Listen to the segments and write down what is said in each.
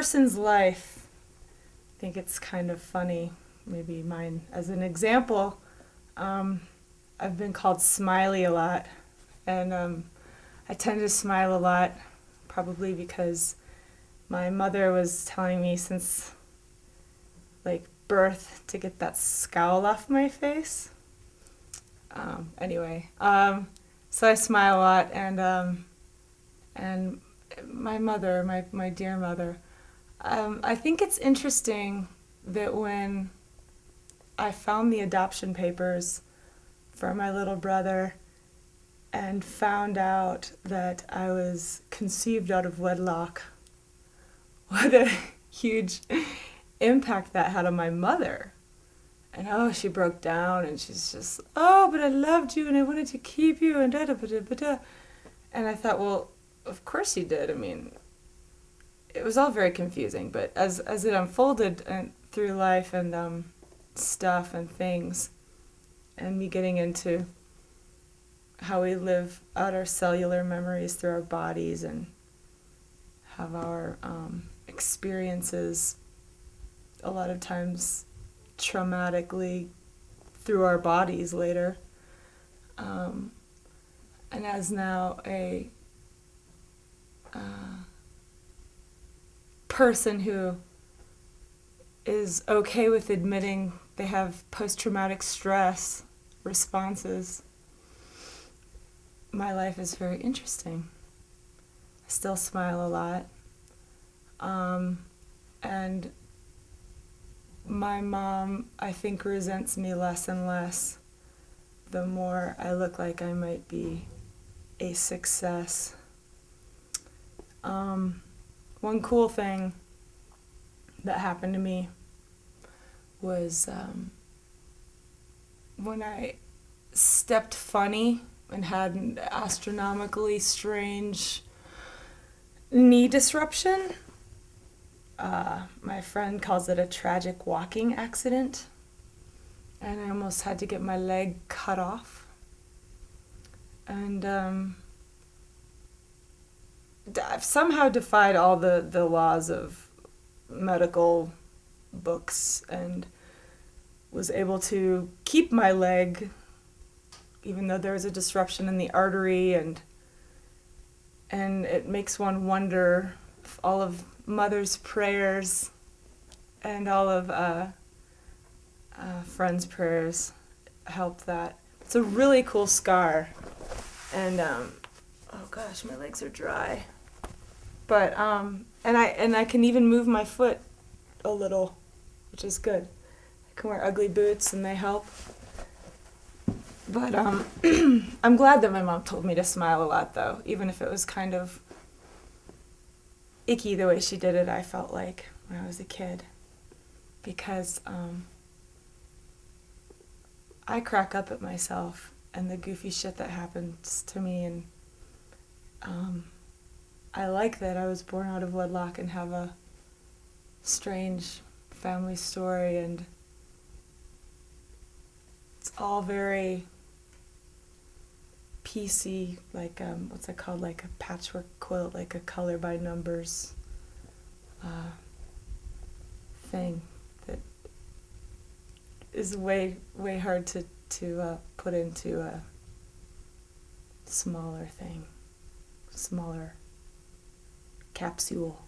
person's life, I think it's kind of funny, maybe mine as an example. I've been called Smiley a lot, and I tend to smile a lot, probably because my mother was telling me since like birth to get that scowl off my face. Anyway, so I smile a lot, and my mother, my dear mother, I think it's interesting that when I found the adoption papers for my little brother and found out that I was conceived out of wedlock, what a huge impact that had on my mother. And she broke down, and she's just, but I loved you and I wanted to keep you, and da da da da da. And I thought, well, of course you did. I mean, it was all very confusing, but as it unfolded through life and stuff and things, and me getting into how we live out our cellular memories through our bodies and have our experiences a lot of times traumatically through our bodies later. And as now a person who is okay with admitting they have post-traumatic stress responses, my life is very interesting. I still smile a lot. And my mom, I think, resents me less and less the more I look like I might be a success. One cool thing that happened to me was when I stepped funny and had an astronomically strange knee disruption. My friend calls it a tragic walking accident, and I almost had to get my leg cut off. And I've somehow defied all the laws of medical books and was able to keep my leg even though there was a disruption in the artery, and it makes one wonder if all of Mother's prayers and all of friends' prayers helped that. It's a really cool scar, and oh gosh, my legs are dry. But and I can even move my foot a little, which is good. I can wear ugly boots and they help. But I'm glad that my mom told me to smile a lot, though, even if it was kind of icky the way she did it. I felt like when I was a kid, because I crack up at myself and the goofy shit that happens to me, and I like that I was born out of wedlock and have a strange family story, and it's all very PC, like what's it called, like a patchwork quilt, like a color by numbers thing that is way hard to put into a smaller thing, smaller capsule.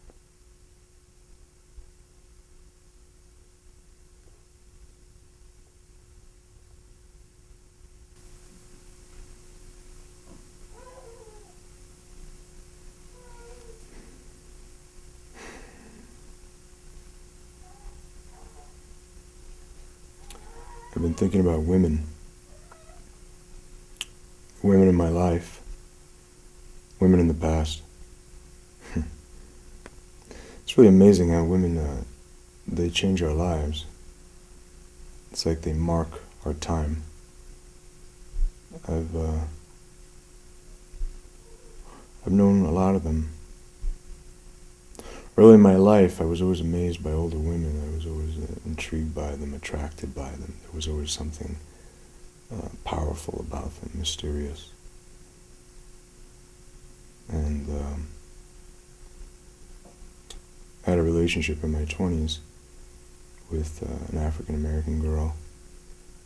I've been thinking about women in my life, women in the past. It's really amazing how women, they change our lives. It's like they mark our time. I've known a lot of them. Early in my life, I was always amazed by older women. I was always intrigued by them, attracted by them. There was always something powerful about them, mysterious. And I had a relationship in my 20s with an African American girl,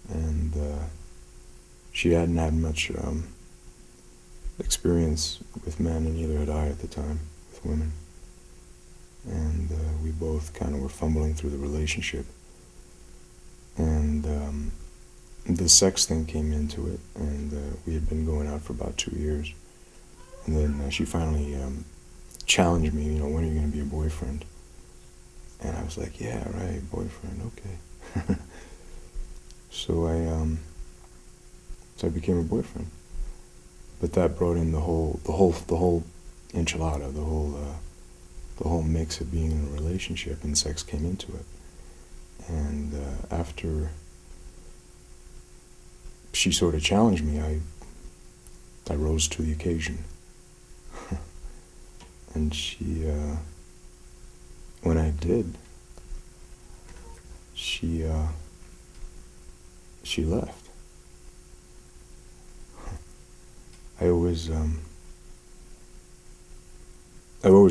and she hadn't had much experience with men, and neither had I at the time with women. And we both kind of were fumbling through the relationship. And the sex thing came into it, and we had been going out for about 2 years. And then she finally challenged me, you know, when are you going to be a boyfriend? And I was like, yeah, right, boyfriend, okay. So I became a boyfriend. But that brought in the whole enchilada, the whole mix of being in a relationship, and sex came into it. And after she sort of challenged me, I rose to the occasion. And when I did, she left. I always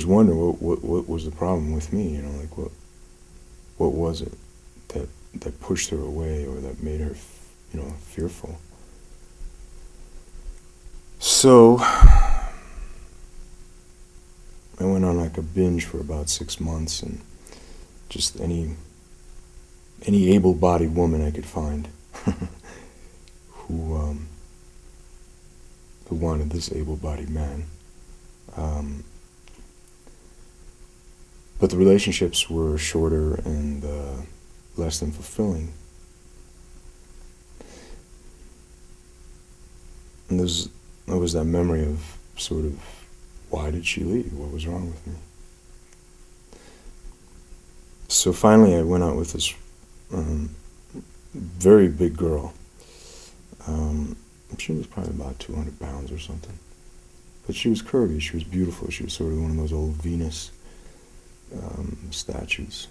wonder what was the problem with me, you know, like what was it that pushed her away, or that made her, you know, fearful. So I went on like a binge for about 6 months, and just any able-bodied woman I could find who wanted this able-bodied man. But the relationships were shorter and less than fulfilling. And there was that memory of sort of, why did she leave? What was wrong with me? So finally I went out with this very big girl. She was probably about 200 pounds or something. But she was curvy, she was beautiful, she was sort of one of those old Venus statues.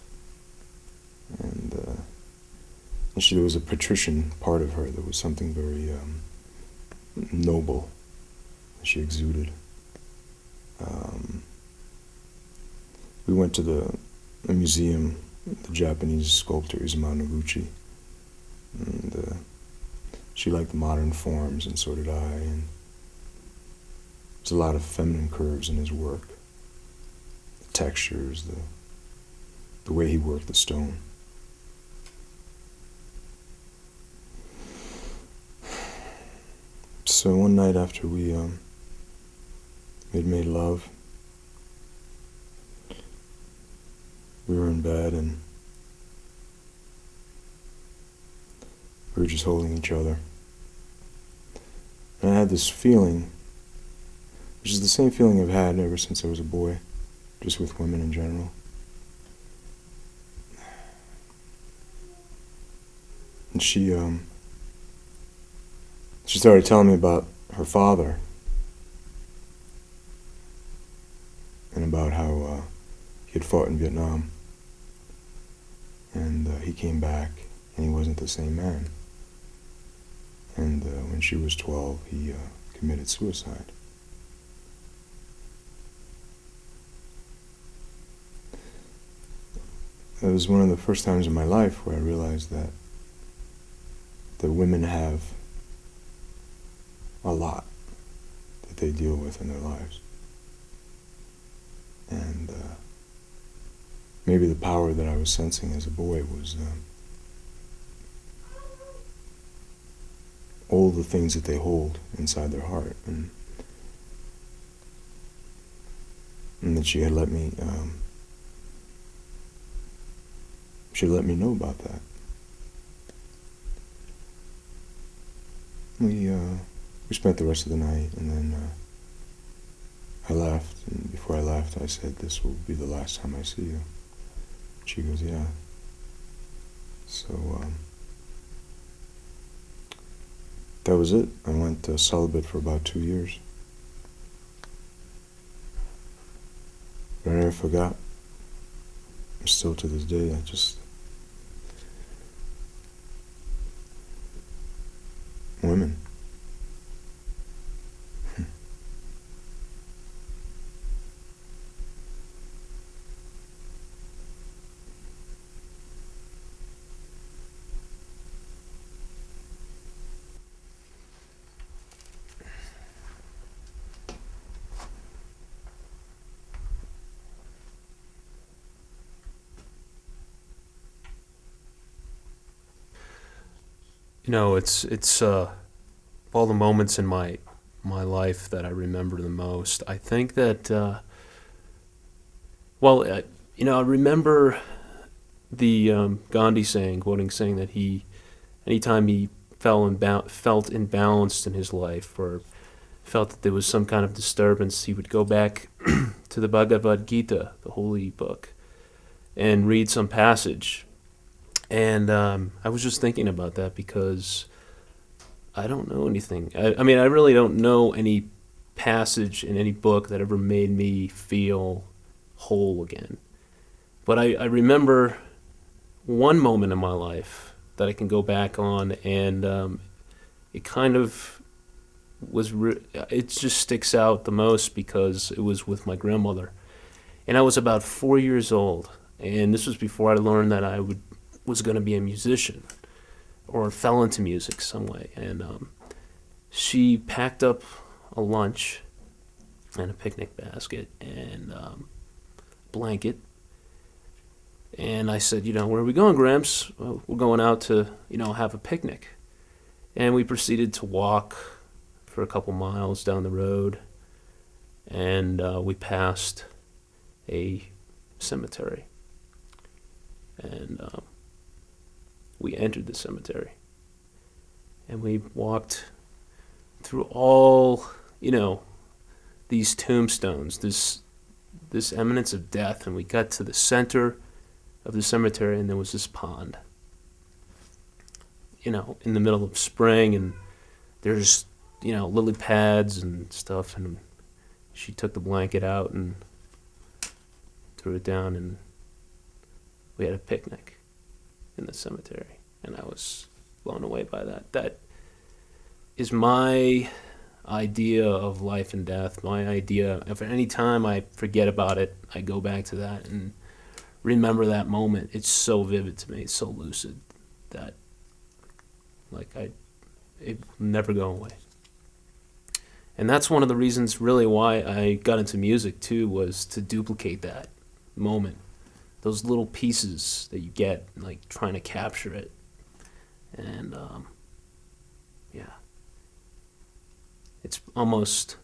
And there was a patrician part of her. There was something very noble she exuded. We went to the museum, the Japanese sculptor Isamu Noguchi, and she liked the modern forms, and so did I, and there's a lot of feminine curves in his work, the textures, the way he worked the stone. So one night after we had made love, we were in bed, and we were just holding each other. And I had this feeling, which is the same feeling I've had ever since I was a boy, just with women in general. And she started telling me about her father, and about how he had fought in Vietnam, and he came back, and he wasn't the same man. And when she was 12, he committed suicide. It was one of the first times in my life where I realized that women have a lot that they deal with in their lives. And maybe the power that I was sensing as a boy was all the things that they hold inside their heart, and that she had let me know about that. We spent the rest of the night, and then I left, and before I left I said, "This will be the last time I see you." She goes, "Yeah." So that was it. I went celibate for about 2 years. But I never forgot. Still to this day, I just... women. it's all the moments in my life that I remember the most. I think that I remember the Gandhi saying, quoting saying that anytime he felt imbalanced in his life or felt that there was some kind of disturbance, he would go back to the Bhagavad Gita, the holy book, and read some passage. And I was just thinking about that because I don't know anything. I mean, I really don't know any passage in any book that ever made me feel whole again. But I remember one moment in my life that I can go back on, and it kind of it just sticks out the most because it was with my grandmother. And I was about 4 years old, and this was before I learned that I was going to be a musician or fell into music some way. And she packed up a lunch and a picnic basket and blanket. And I said, where are we going, Gramps? Well, we're going out to, have a picnic. And we proceeded to walk for a couple miles down the road. And we passed a cemetery. And we entered the cemetery. And we walked through all, these tombstones, this eminence of death, and we got to the center of the cemetery, and there was this pond, in the middle of spring, and there's, lily pads and stuff, and she took the blanket out and threw it down, and we had a picnic in the cemetery, and I was blown away by that. That is my idea of life and death, my idea. If at any time I forget about it, I go back to that and remember that moment. It's so vivid to me. It's so lucid that, it will never go away. And that's one of the reasons, really, why I got into music too, was to duplicate that moment, those little pieces that you get, trying to capture it, and it's almost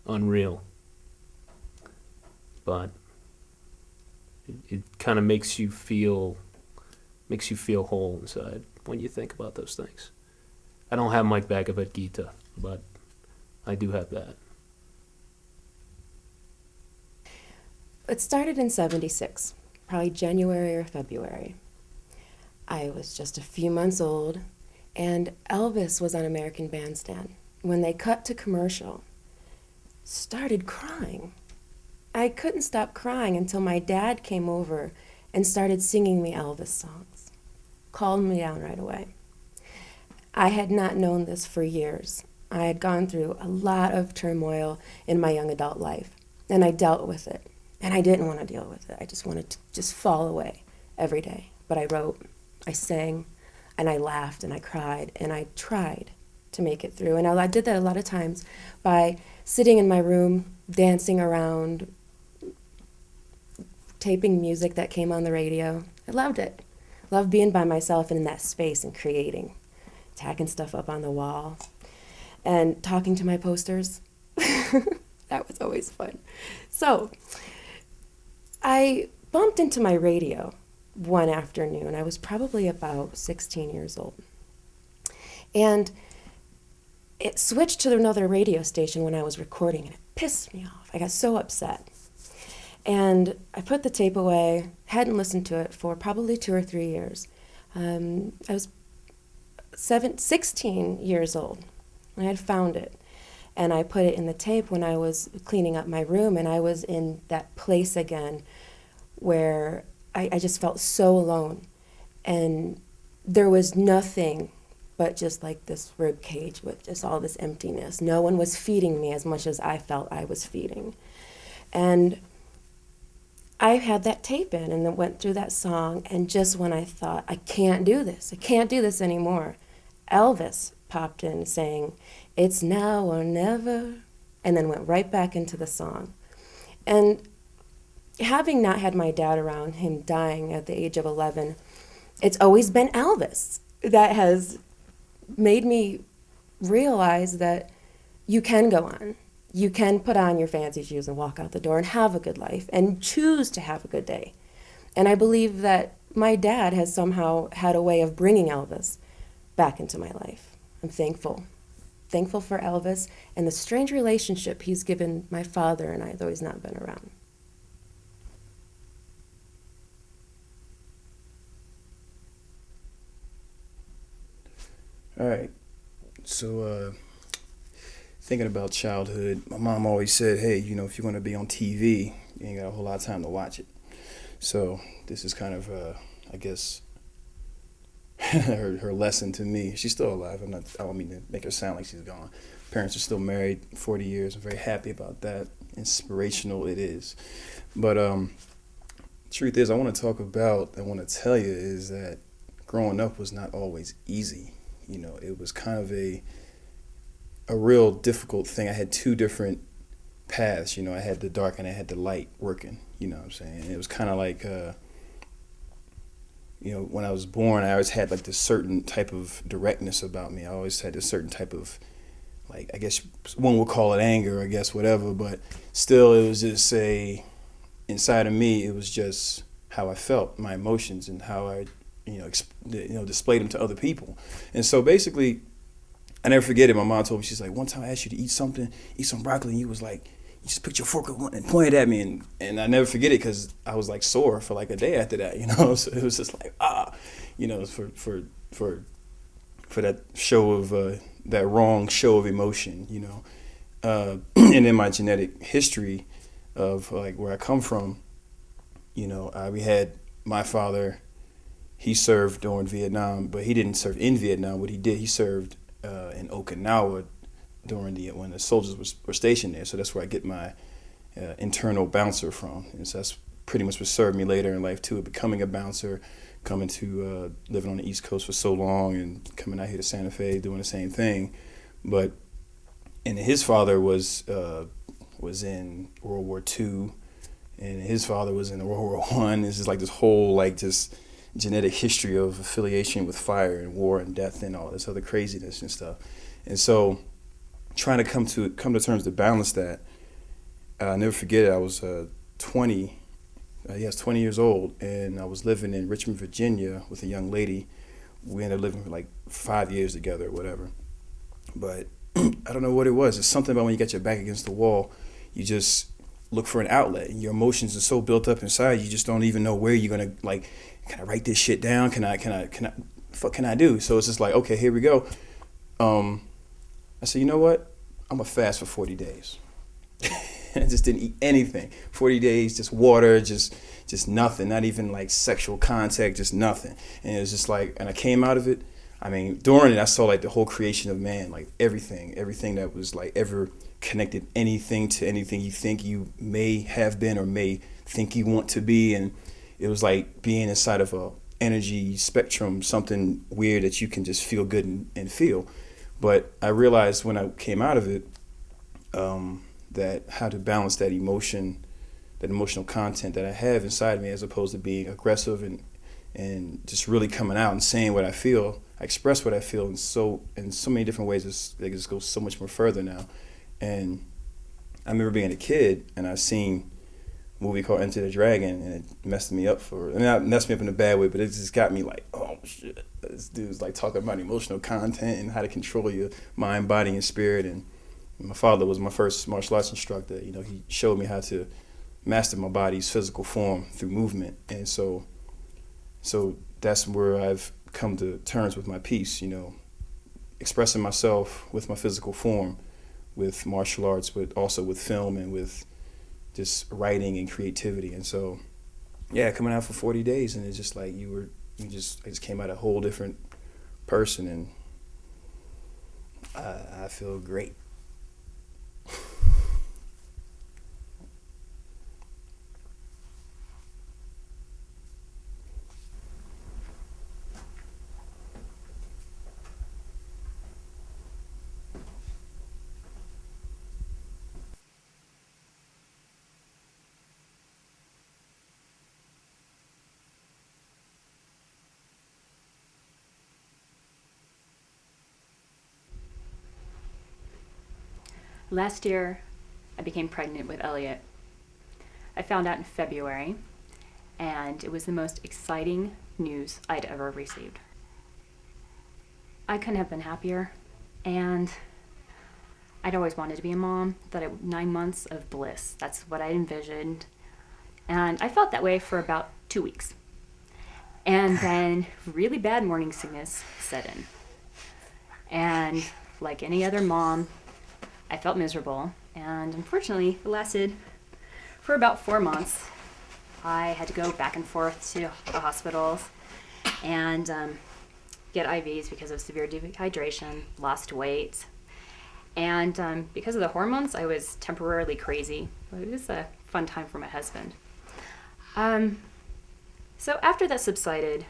unreal, but it kind of makes you feel whole inside when you think about those things. I don't have my Bhagavad Gita, but I do have that. It started in '76, probably January or February. I was just a few months old, and Elvis was on American Bandstand. When they cut to commercial, started crying. I couldn't stop crying until my dad came over and started singing me Elvis songs. Calmed me down right away. I had not known this for years. I had gone through a lot of turmoil in my young adult life, and I dealt with it. And I didn't want to deal with it. I just wanted to fall away every day. But I wrote, I sang, and I laughed, and I cried, and I tried to make it through. And I did that a lot of times by sitting in my room, dancing around, taping music that came on the radio. I loved it. Loved being by myself and in that space and creating, tacking stuff up on the wall, and talking to my posters. That was always fun. So I bumped into my radio one afternoon. I was probably about 16 years old. And it switched to another radio station when I was recording, and it pissed me off. I got so upset. And I put the tape away, hadn't listened to it for probably 2 or 3 years. I was 16 years old. I had found it. And I put it in the tape when I was cleaning up my room, and I was in that place again where I just felt so alone. And there was nothing but just like this rib cage with just all this emptiness. No one was feeding me as much as I felt I was feeding. And I had that tape in and then went through that song, and just when I thought, I can't do this anymore, Elvis popped in saying, "It's now or never," and then went right back into the song. And having not had my dad around, him dying at the age of 11, it's always been Elvis that has made me realize that you can go on. You can put on your fancy shoes and walk out the door and have a good life and choose to have a good day. And I believe that my dad has somehow had a way of bringing Elvis back into my life. I'm thankful. Thankful for Elvis and the strange relationship he's given my father and I, though he's not been around. All right. So, thinking about childhood, my mom always said, hey, you know, if you want to be on TV, you ain't got a whole lot of time to watch it. So this is kind of, I guess, her lesson to me. She's still alive. I don't mean to make her sound like she's gone. Parents are still married 40 years. I'm very happy about that. Inspirational it is. But truth is, I want to tell you is that growing up was not always easy. You know, it was kind of a real difficult thing. I had two different paths. You know, I had the dark and I had the light working. You know what I'm saying? And it was kind of like, you know, when I was born, I always had like this certain type of directness about me. I always had this certain type of, like, I guess one would call it anger, I guess, whatever. But still, it was just inside of me, it was just how I felt, my emotions, and how I, displayed them to other people. And so basically, I never forget it. My mom told me, she's like, one time I asked you to eat some broccoli, and you was like, you just picked your fork up and pointed at me, and I never forget it because I was like sore for like a day after that, you know. So it was just like for that show of that wrong show of emotion, you know. And in my genetic history of like where I come from, you know, we had my father. He served during Vietnam, but he didn't serve in Vietnam. What he did, he served in Okinawa during when the soldiers were stationed there. So that's where I get my internal bouncer from. And so that's pretty much what served me later in life too, becoming a bouncer, coming to living on the East Coast for so long and coming out here to Santa Fe doing the same thing. And his father was in World War II, and his father was in World War I. It's just like this whole like just genetic history of affiliation with fire and war and death and all this other craziness and stuff. And so trying to come to terms to balance that, I'll never forget it. I was 20 years old, and I was living in Richmond, Virginia with a young lady. We ended up living for like 5 years together or whatever. But I don't know what it was. It's something about when you get your back against the wall, you just look for an outlet, and your emotions are so built up inside, you just don't even know where you're gonna, like, can I write this shit down? Can I what can I do? So it's just like, okay, here we go. I said, you know what? I'm gonna fast for 40 days. I just didn't eat anything. 40 days, just water, just nothing, not even like sexual contact, just nothing. And it was just like, and I came out of it. I mean, during it, I saw like the whole creation of man, like everything that was like ever connected anything to anything you think you may have been or may think you want to be. And it was like being inside of a energy spectrum, something weird that you can just feel good and feel. But I realized when I came out of it, that how to balance that emotion, that emotional content that I have inside me, as opposed to being aggressive and just really coming out and saying what I feel. I express what I feel in so many different ways. It just goes so much more further now. And I remember being a kid, and I seen a movie called Enter the Dragon, and it messed me up not messed me up in a bad way, but it just got me like, oh shit, this dude's like talking about emotional content and how to control your mind, body, and spirit. And my father was my first martial arts instructor. You know, he showed me how to master my body's physical form through movement. And so that's where I've come to terms with my peace, you know, expressing myself with my physical form, with martial arts, but also with film and with just writing and creativity. And so, yeah, coming out for 40 days, and it's just like I just came out a whole different person, and I feel great. Last year, I became pregnant with Elliot. I found out in February, and it was the most exciting news I'd ever received. I couldn't have been happier, and I'd always wanted to be a mom. Thought 9 months of bliss. That's what I envisioned. And I felt that way for about 2 weeks. And then really bad morning sickness set in. And like any other mom, I felt miserable. And unfortunately, it lasted for about 4 months. I had to go back and forth to the hospitals and get IVs because of severe dehydration, lost weight. And because of the hormones, I was temporarily crazy. It was a fun time for my husband. So after that subsided,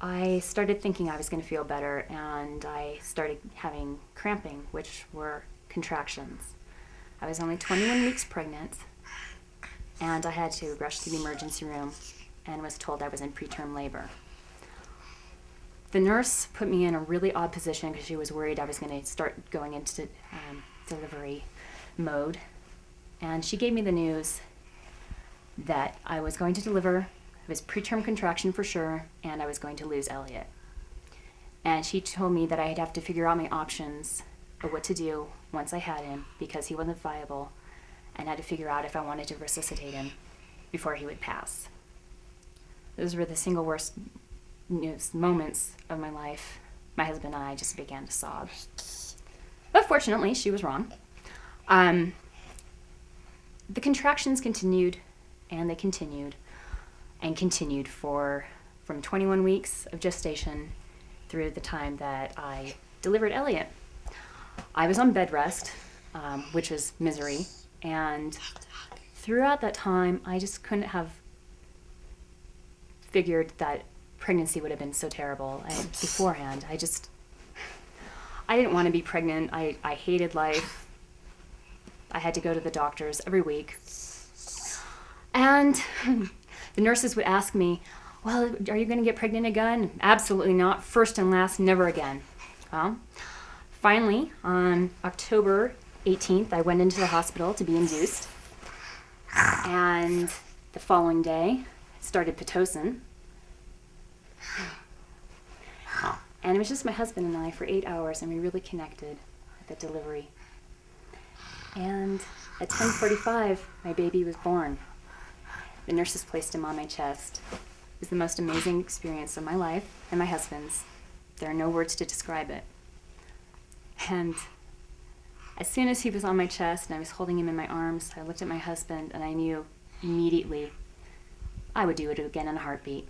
I started thinking I was going to feel better, and I started having cramping, which were contractions. I was only 21 weeks pregnant, and I had to rush to the emergency room and was told I was in preterm labor. The nurse put me in a really odd position because she was worried I was going to start going into delivery mode. And she gave me the news that I was going to deliver, it was preterm contraction for sure, and I was going to lose Elliot. And she told me that I'd have to figure out my options of what to do once I had him because he wasn't viable, and had to figure out if I wanted to resuscitate him before he would pass. Those were the single worst moments of my life. My husband and I just began to sob. But fortunately, she was wrong. The contractions continued, and they continued, and continued from 21 weeks of gestation through the time that I delivered Elliot. I was on bed rest, which was misery, and throughout that time, I just couldn't have figured that pregnancy would have been so terrible. Beforehand, I didn't want to be pregnant. I hated life. I had to go to the doctors every week. And the nurses would ask me, well, are you going to get pregnant again? Absolutely not. First and last, never again. Well, finally, on October 18th, I went into the hospital to be induced. And the following day, started Pitocin. And it was just my husband and I for 8 hours, and we really connected at the delivery. And at 10:45, my baby was born. The nurses placed him on my chest. It was the most amazing experience of my life and my husband's. There are no words to describe it. And as soon as he was on my chest and I was holding him in my arms, I looked at my husband and I knew immediately I would do it again in a heartbeat.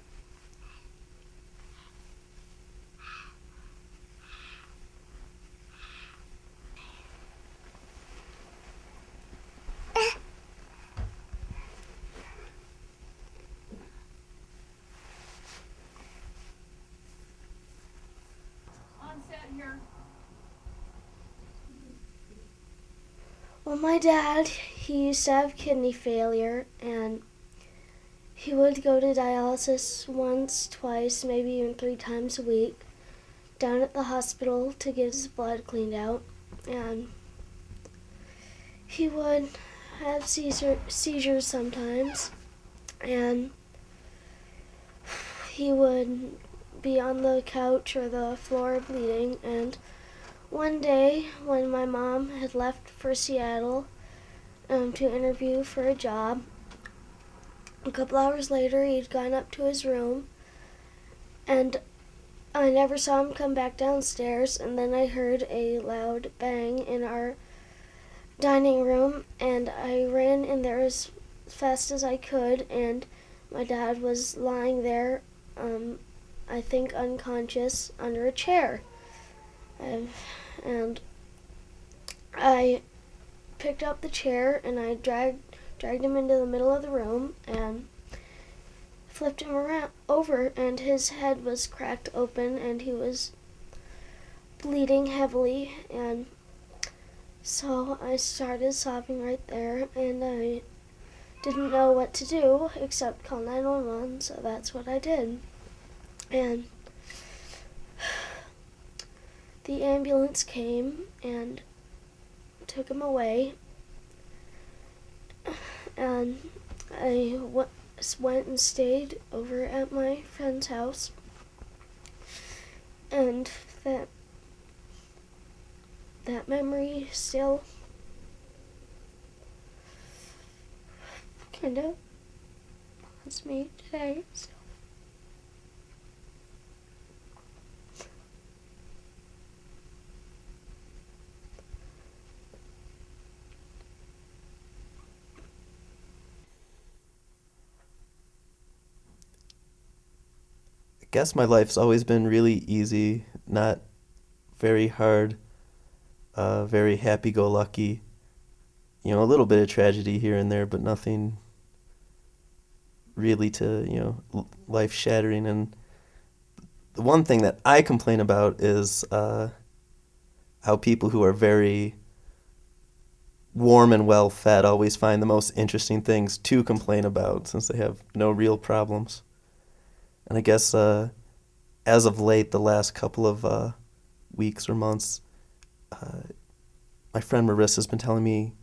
Well, my dad, he used to have kidney failure, and he would go to dialysis once, twice, maybe even 3 times a week, down at the hospital to get his blood cleaned out. And he would have seizures sometimes, and he would be on the couch or the floor bleeding. And one day, when my mom had left for Seattle to interview for a job, a couple hours later, he'd gone up to his room, and I never saw him come back downstairs. And then I heard a loud bang in our dining room, and I ran in there as fast as I could, and my dad was lying there, I think unconscious, under a chair. And I picked up the chair and I dragged him into the middle of the room and flipped him over, and his head was cracked open and he was bleeding heavily. And so I started sobbing right there, and I didn't know what to do except call 911, so that's what I did. And the ambulance came and took him away, and I went and stayed over at my friend's house, and that memory still kind of haunts me today. So. I guess my life's always been really easy, not very hard, very happy-go-lucky. You know, a little bit of tragedy here and there, but nothing really to, life-shattering. And the one thing that I complain about is how people who are very warm and well-fed always find the most interesting things to complain about since they have no real problems. And I guess as of late, the last couple of weeks or months, my friend Marissa's been telling me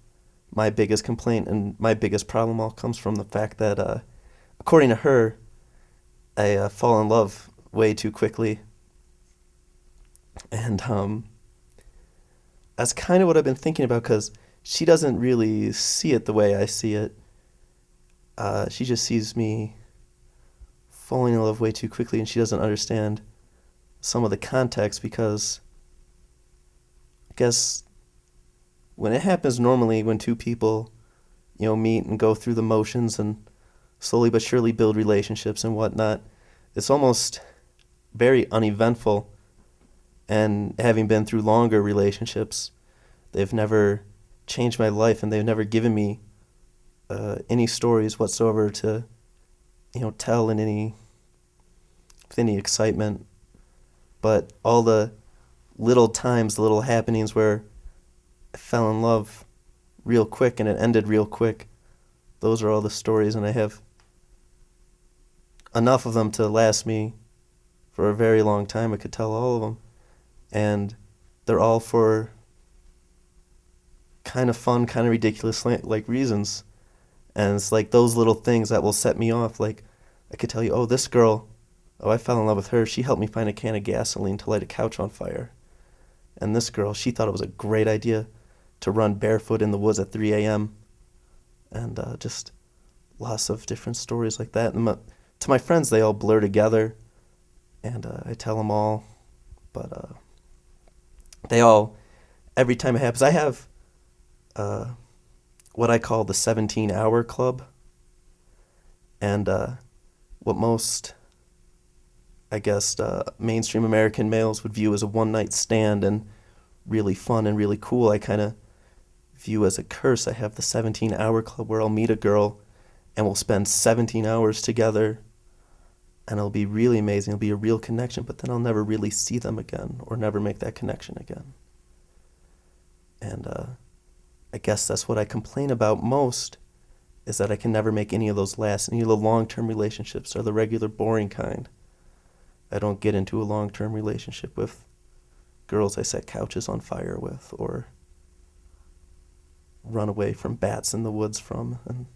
my biggest complaint and my biggest problem all comes from the fact that, according to her, I fall in love way too quickly. And that's kind of what I've been thinking about, because she doesn't really see it the way I see it. She just sees me falling in love way too quickly, and she doesn't understand some of the context, because I guess when it happens normally, when two people, meet and go through the motions and slowly but surely build relationships and whatnot, it's almost very uneventful. And having been through longer relationships, they've never changed my life, and they've never given me any stories whatsoever to tell with any excitement. But all the little times, the little happenings where I fell in love real quick and it ended real quick, those are all the stories, and I have enough of them to last me for a very long time. I could tell all of them, and they're all for kind of fun, kind of ridiculous reasons. And it's like those little things that will set me off. Like, I could tell you, oh, this girl, I fell in love with her. She helped me find a can of gasoline to light a couch on fire. And this girl, she thought it was a great idea to run barefoot in the woods at 3 a.m. And just lots of different stories like that. And to my friends, they all blur together, and I tell them all. But they all, every time it happens, I have what I call the 17-hour club. And what most, I guess, mainstream American males would view as a one-night stand and really fun and really cool, I kind of view as a curse. I have the 17-hour club where I'll meet a girl and we'll spend 17 hours together, and it'll be really amazing. It'll be a real connection, but then I'll never really see them again or never make that connection again. And I guess that's what I complain about most, is that I can never make any of those last. Any of the long-term relationships are the regular boring kind. I don't get into a long-term relationship with girls I set couches on fire with or run away from bats in the woods from and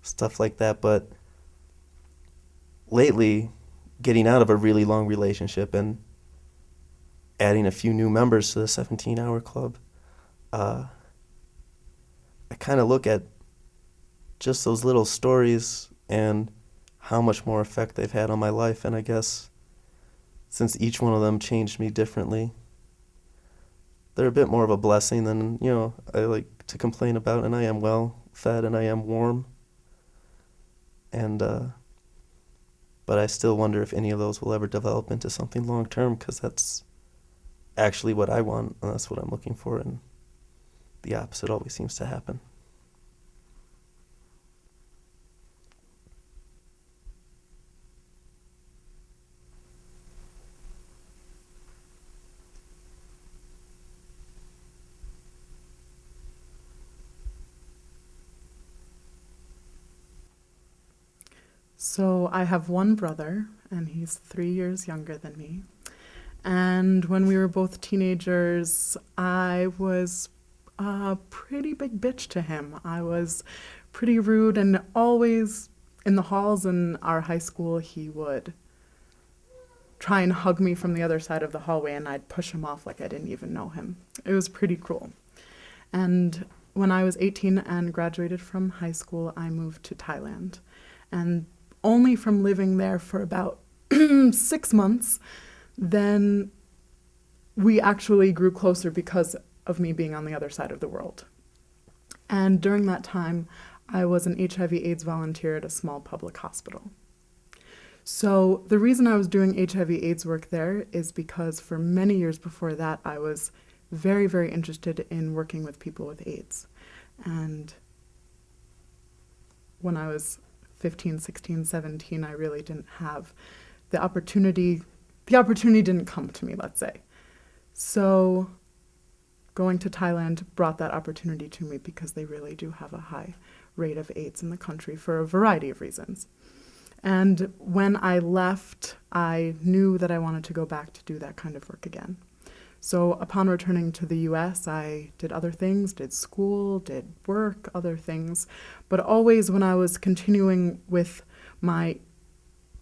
stuff like that. But lately, getting out of a really long relationship and adding a few new members to the 17-hour club, I kind of look at just those little stories and how much more effect they've had on my life. And I guess since each one of them changed me differently, they're a bit more of a blessing than, I like to complain about. And I am well fed and I am warm. And, but I still wonder if any of those will ever develop into something long term, because that's actually what I want and that's what I'm looking for. And the opposite always seems to happen. So I have one brother, and he's 3 years younger than me. And when we were both teenagers, I was a pretty big bitch to him. I was pretty rude, and always in the halls in our high school, he would try and hug me from the other side of the hallway, and I'd push him off like I didn't even know him. It was pretty cruel. And when I was 18 and graduated from high school, I moved to Thailand. And only from living there for about 6 months, then we actually grew closer because of me being on the other side of the world. And during that time, I was an HIV/AIDS volunteer at a small public hospital. So the reason I was doing HIV/AIDS work there is because for many years before that, I was very, very interested in working with people with AIDS. And when I was 15, 16, 17, I really didn't have the opportunity didn't come to me, let's say. So going to Thailand brought that opportunity to me because they really do have a high rate of AIDS in the country for a variety of reasons. And when I left, I knew that I wanted to go back to do that kind of work again. So upon returning to the US, I did other things, did school, did work, other things. But always when I was continuing with my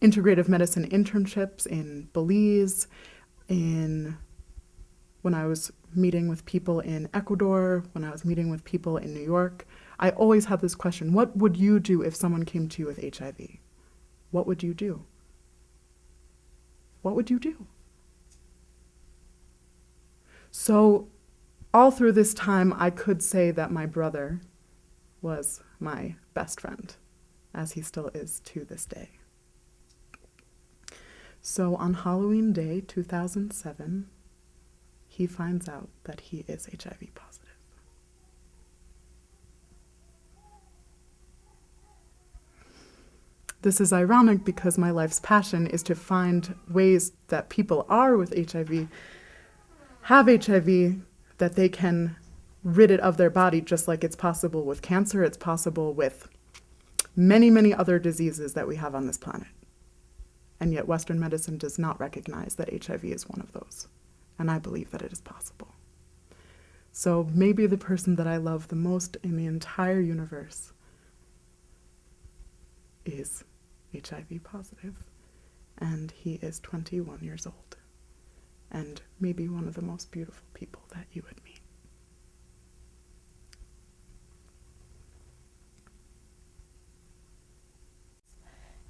integrative medicine internships in Belize, when I was meeting with people in Ecuador, when I was meeting with people in New York, I always had this question: what would you do if someone came to you with HIV? What would you do? What would you do? So all through this time, I could say that my brother was my best friend, as he still is to this day. So on Halloween Day 2007, he finds out that he is HIV positive. This is ironic because my life's passion is to find ways that people are with HIV, have HIV, that they can rid it of their body, just like it's possible with cancer, it's possible with many, many other diseases that we have on this planet. And yet Western medicine does not recognize that HIV is one of those. And I believe that it is possible. So maybe the person that I love the most in the entire universe is HIV positive, and he is 21 years old, and maybe one of the most beautiful people that you would meet.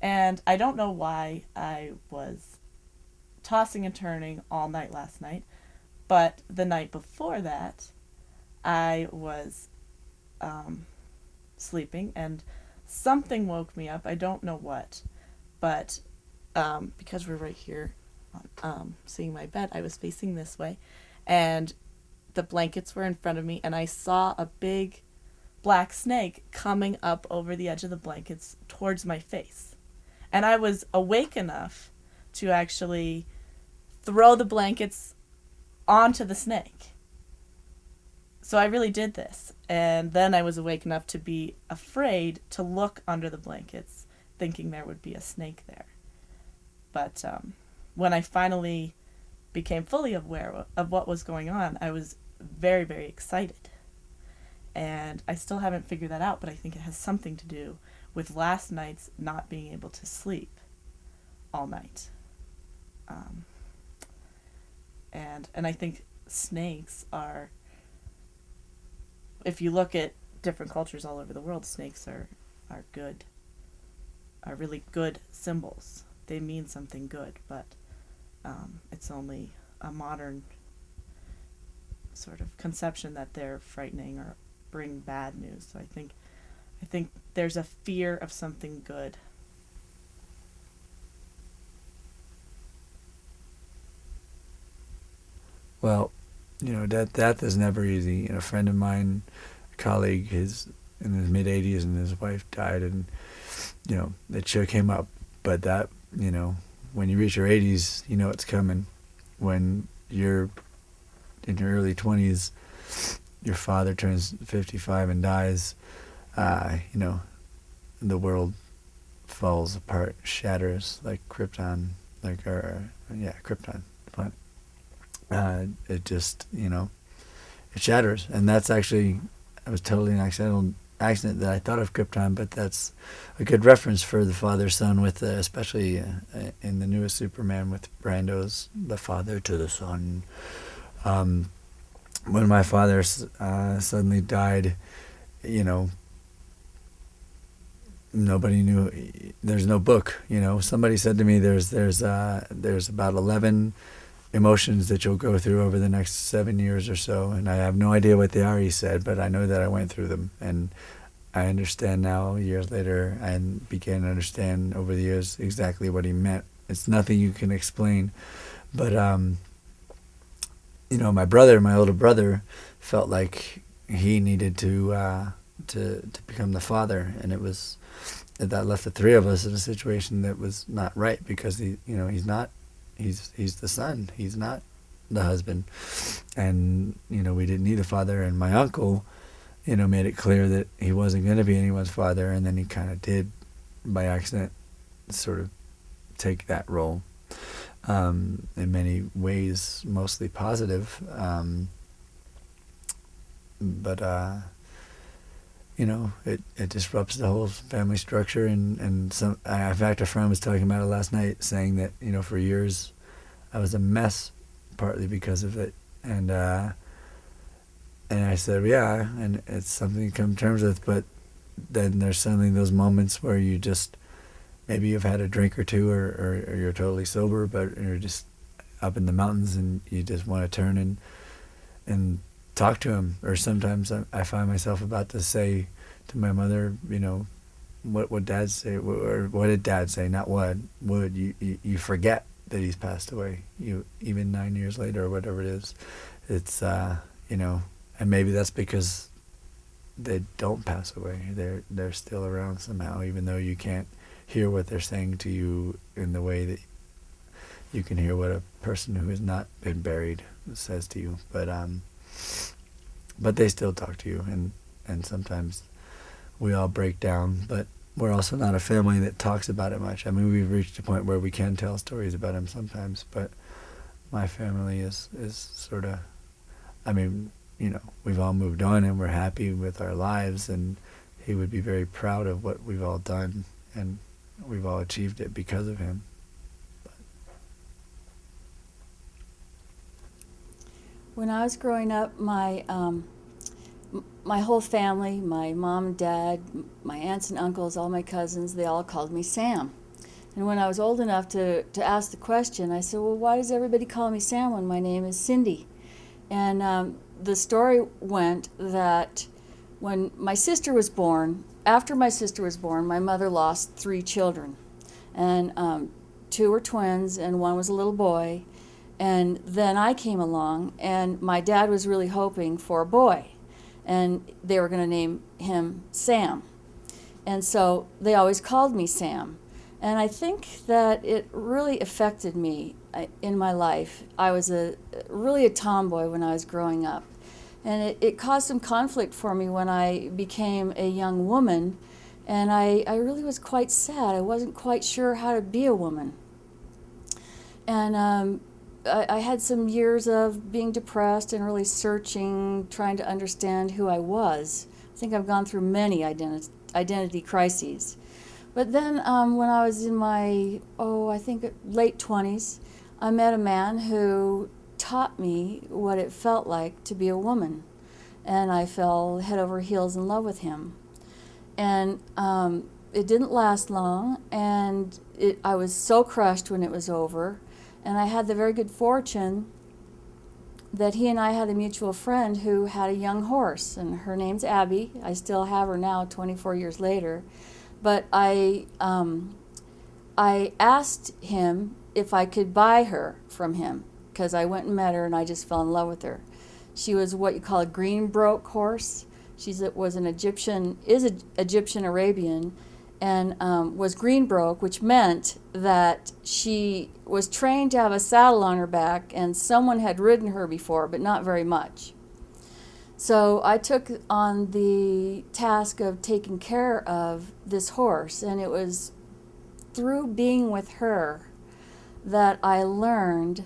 And I don't know why I was tossing and turning all night last night, but the night before that, I was sleeping, and something woke me up. I don't know what, but because we're right here seeing my bed, I was facing this way, and the blankets were in front of me, and I saw a big black snake coming up over the edge of the blankets towards my face. And I was awake enough to actually throw the blankets onto the snake. So I really did this. And then I was awake enough to be afraid to look under the blankets, thinking there would be a snake there. But when I finally became fully aware of what was going on, I was very, very excited. And I still haven't figured that out, but I think it has something to do with last night's not being able to sleep all night. And I think snakes are, if you look at different cultures all over the world, snakes are good, are really good symbols. They mean something good, but it's only a modern sort of conception that they're frightening or bring bad news. So I think there's a fear of something good. Well, death is never easy. A friend of mine, a colleague, is in his mid-80s, and his wife died, and it shook him up. But that, when you reach your 80s, you know it's coming. When you're in your early 20s, your father turns 55 and dies. The world falls apart, shatters like Krypton, Krypton. But it just, it shatters. And that's actually, it was totally an accident that I thought of Krypton, but that's a good reference for the father-son with, especially in the newest Superman with Brando's the father to the son. When my father suddenly died, you know, nobody knew. There's no book, you know. Somebody said to me, there's about 11 emotions that you'll go through over the next 7 years or so, and I have no idea what they are, he said, but I know that I went through them, and I understand now, years later, and began to understand over the years exactly what he meant. It's nothing you can explain, but you know, my older brother, felt like he needed to become the father, and that left the three of us in a situation that was not right, because he's the son, he's not the husband, and you know, we didn't need a father. And my uncle, you know, made it clear that he wasn't going to be anyone's father, and then he kind of did, by accident, sort of take that role, in many ways, mostly positive, but you know, it disrupts the whole family structure, and in fact, a friend was talking about it last night, saying that, you know, for years I was a mess, partly because of it, and I said, yeah, and it's something to come to terms with, but then there's suddenly those moments where you just, maybe you've had a drink or two, or you're totally sober, but you're just up in the mountains, and you just want to turn and talk to him. Or sometimes I find myself about to say to my mother, you know, what would Dad say, or what did Dad say, not what would. You forget that he's passed away, even 9 years later, or whatever it is. It's you know, and maybe that's because they don't pass away, they're still around somehow, even though you can't hear what they're saying to you in the way that you can hear what a person who has not been buried says to you. But they still talk to you, and sometimes we all break down, but we're also not a family that talks about it much. I mean, we've reached a point where we can tell stories about him sometimes, but my family is sort of, I mean, you know, we've all moved on and we're happy with our lives, and he would be very proud of what we've all done, and we've all achieved it because of him. When I was growing up, my whole family, my mom and dad, my aunts and uncles, all my cousins, they all called me Sam. And when I was old enough to ask the question, I said, well, why does everybody call me Sam when my name is Cindy? And the story went that when my sister was born, after my sister was born, my mother lost 3 children. And 2 were twins, and 1 was a little boy. And then I came along, and my dad was really hoping for a boy, and they were going to name him Sam. And so they always called me Sam. And I think that it really affected me in my life. I was really a tomboy when I was growing up. And it caused some conflict for me when I became a young woman. And I really was quite sad. I wasn't quite sure how to be a woman. And I had some years of being depressed and really searching, trying to understand who I was. I think I've gone through many identity crises. But then when I was in my, I think late 20s, I met a man who taught me what it felt like to be a woman. And I fell head over heels in love with him. And it didn't last long, and I was so crushed when it was over. And I had the very good fortune that he and I had a mutual friend who had a young horse, and her name's Abby. I still have her now, 24 years later. But I asked him if I could buy her from him, because I went and met her and I just fell in love with her. She was what you call a green broke horse. She was an Egyptian Arabian, and was green broke, which meant that she was trained to have a saddle on her back, and someone had ridden her before, but not very much. So I took on the task of taking care of this horse, and it was through being with her that I learned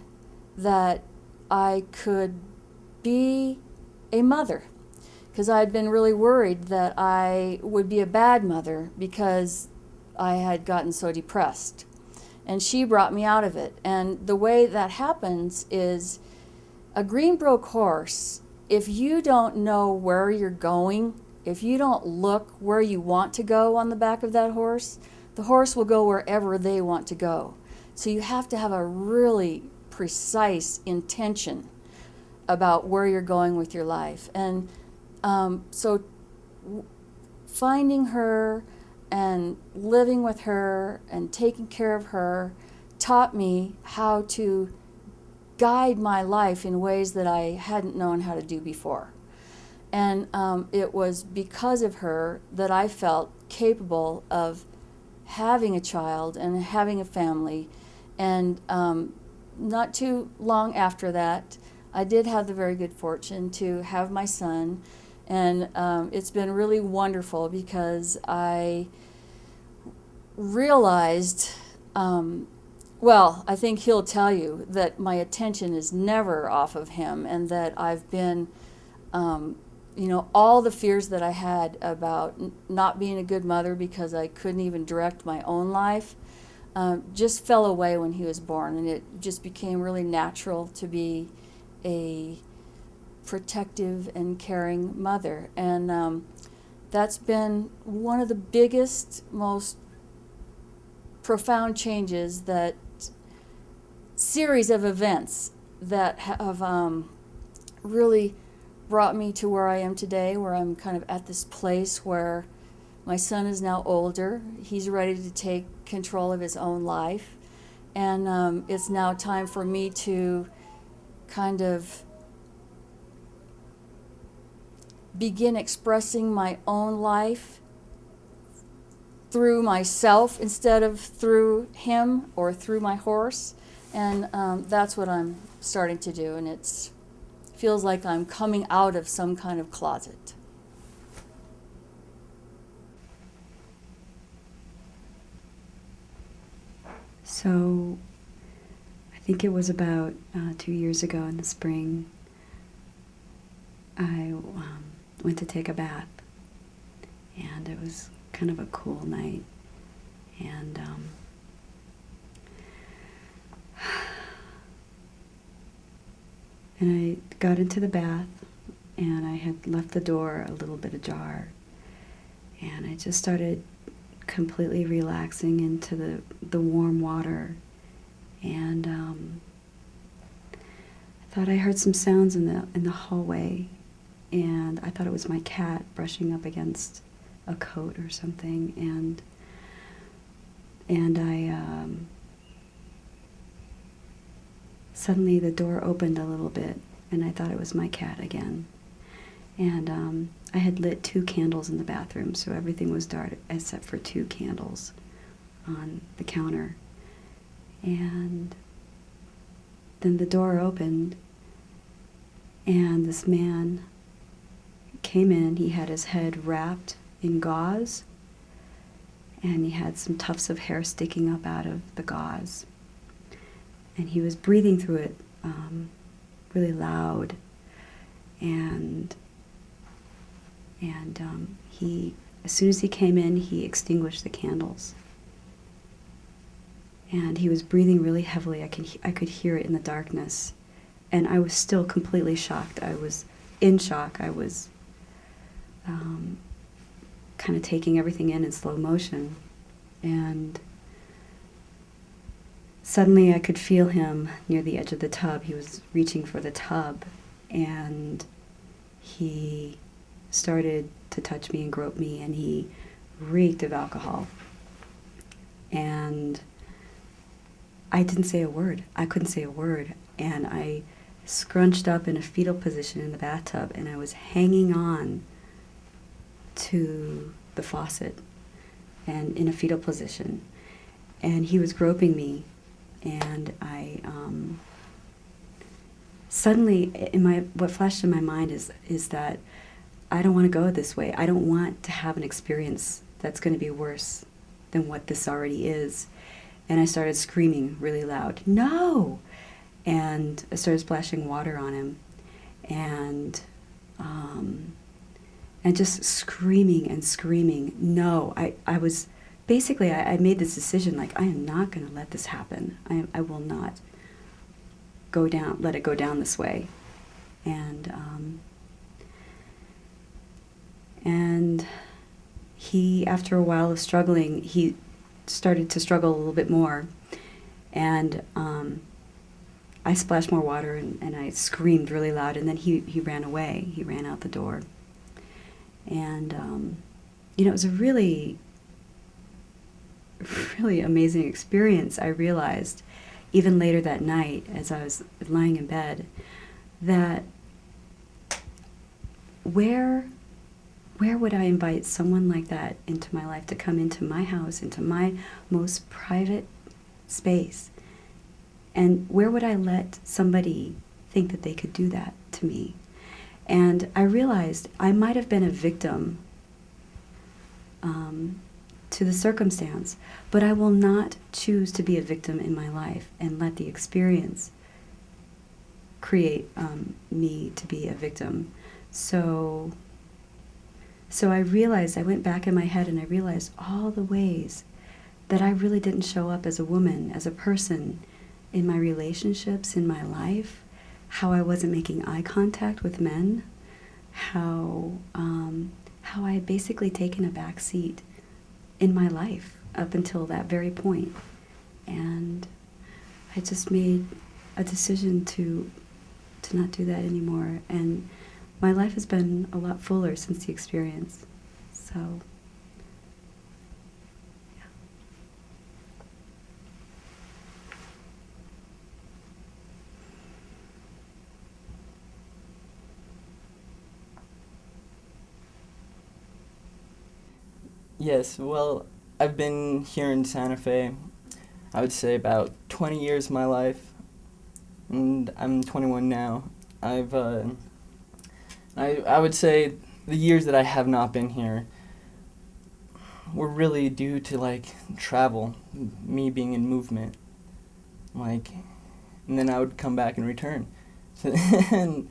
that I could be a mother, because I had been really worried that I would be a bad mother because I had gotten so depressed. And she brought me out of it. And the way that happens is a Greenbroke horse, if you don't know where you're going, if you don't look where you want to go on the back of that horse, the horse will go wherever they want to go. So you have to have a really precise intention about where you're going with your life. And finding her and living with her and taking care of her taught me how to guide my life in ways that I hadn't known how to do before. And it was because of her that I felt capable of having a child and having a family. And not too long after that, I did have the very good fortune to have my son. And it's been really wonderful because I realized, I think he'll tell you that my attention is never off of him, and that I've been, all the fears that I had about not being a good mother because I couldn't even direct my own life just fell away when he was born, and it just became really natural to be a protective and caring mother. And that's been one of the biggest, most profound changes, that series of events that have really brought me to where I am today, where I'm kind of at this place where my son is now older. He's ready to take control of his own life. And it's now time for me to kind of begin expressing my own life through myself instead of through him or through my horse. And that's what I'm starting to do, and it feels like I'm coming out of some kind of closet. So I think it was about 2 years ago in the spring, I went to take a bath, and it was kind of a cool night, and I got into the bath, and I had left the door a little bit ajar, and I just started completely relaxing into the warm water, and I thought I heard some sounds in the hallway, and I thought it was my cat brushing up against a coat or something, and I suddenly the door opened a little bit, and I thought it was my cat again. And I had lit 2 candles in the bathroom, so everything was dark except for 2 candles on the counter. And then the door opened, and this man came in. He had his head wrapped in gauze, and he had some tufts of hair sticking up out of the gauze. And he was breathing through it really loud. And he, as soon as he came in, he extinguished the candles. And he was breathing really heavily. I could hear it in the darkness. And I was still completely shocked. I was in shock. I was kind of taking everything in slow motion. And suddenly I could feel him near the edge of the tub. He was reaching for the tub, and he started to touch me and grope me, and he reeked of alcohol. And I didn't say a word. I couldn't say a word. And I scrunched up in a fetal position in the bathtub, and I was hanging on to the faucet and in a fetal position. And he was groping me, and I suddenly, what flashed in my mind is that I don't want to go this way. I don't want to have an experience that's going to be worse than what this already is. And I started screaming really loud, "No!" And I started splashing water on him. And and just screaming and screaming. No, I was, basically, I made this decision, like, I am not going to let this happen. I will not let it go down this way. And he, after a while of struggling, he started to struggle a little bit more. And I splashed more water and I screamed really loud, and then he ran away. He ran out the door. And, it was a really, really amazing experience. I realized, even later that night, as I was lying in bed, that where would I invite someone like that into my life, to come into my house, into my most private space? And where would I let somebody think that they could do that to me? And I realized I might have been a victim to the circumstance, but I will not choose to be a victim in my life and let the experience create me to be a victim. So I realized, I went back in my head and I realized all the ways that I really didn't show up as a woman, as a person, in my relationships, in my life, how I wasn't making eye contact with men, how I had basically taken a back seat in my life up until that very point. And I just made a decision to not do that anymore. And my life has been a lot fuller since the experience. So, yeah. Yes, well, I've been here in Santa Fe, I would say about 20 years of my life, and I'm 21 now. I would say the years that I have not been here were really due to, like, travel, me being in movement, like, and then I would come back and return. and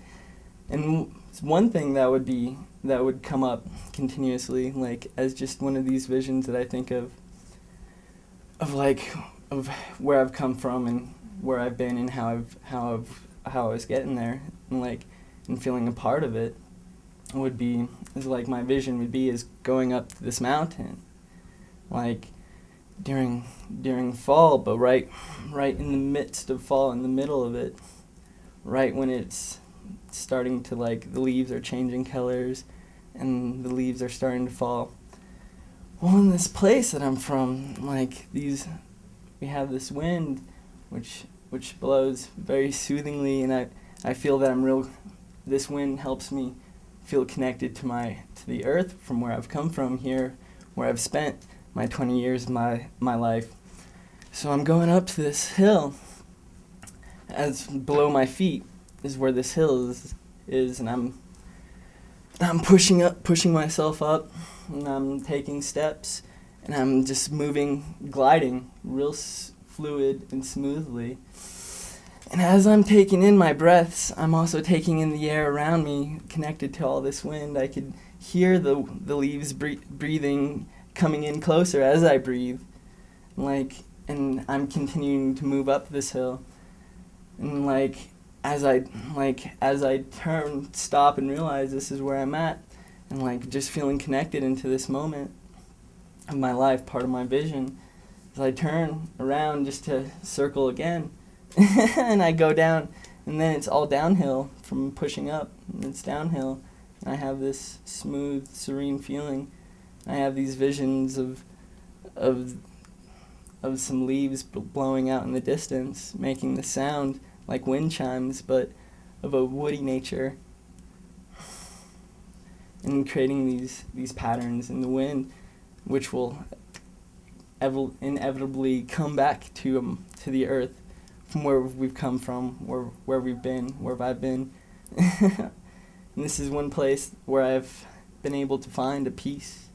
one thing that would come up continuously, like, as just one of these visions that I think of where I've come from and where I've been and how I was getting there, and feeling a part of it, my vision would be is going up this mountain, like during fall, but right in the midst of fall, in the middle of it, right when it's starting to, like, the leaves are changing colors and the leaves are starting to fall. Well, in this place that I'm from, like, we have this wind which blows very soothingly, and I feel that this wind helps me feel connected to the earth from where I've come from here, where I've spent my 20 years of my life. So I'm going up to this hill, as below my feet is where this hill is, and I'm pushing myself up, and I'm taking steps, and I'm just gliding real fluid and smoothly. And as I'm taking in my breaths, I'm also taking in the air around me, connected to all this wind. I could hear the leaves breathing, coming in closer as I breathe. And I'm continuing to move up this hill. And as I turn, stop, and realize this is where I'm at, and just feeling connected into this moment of my life, part of my vision, as I turn around just to circle again, and I go down, and then it's all downhill from pushing up, and it's downhill, and I have this smooth, serene feeling. I have these visions of some leaves blowing out in the distance, making the sound like wind chimes, but of a woody nature, and creating these patterns in the wind, which will inevitably come back to the earth from where we've come from, where we've been, where I've been. And this is one place where I've been able to find a peace.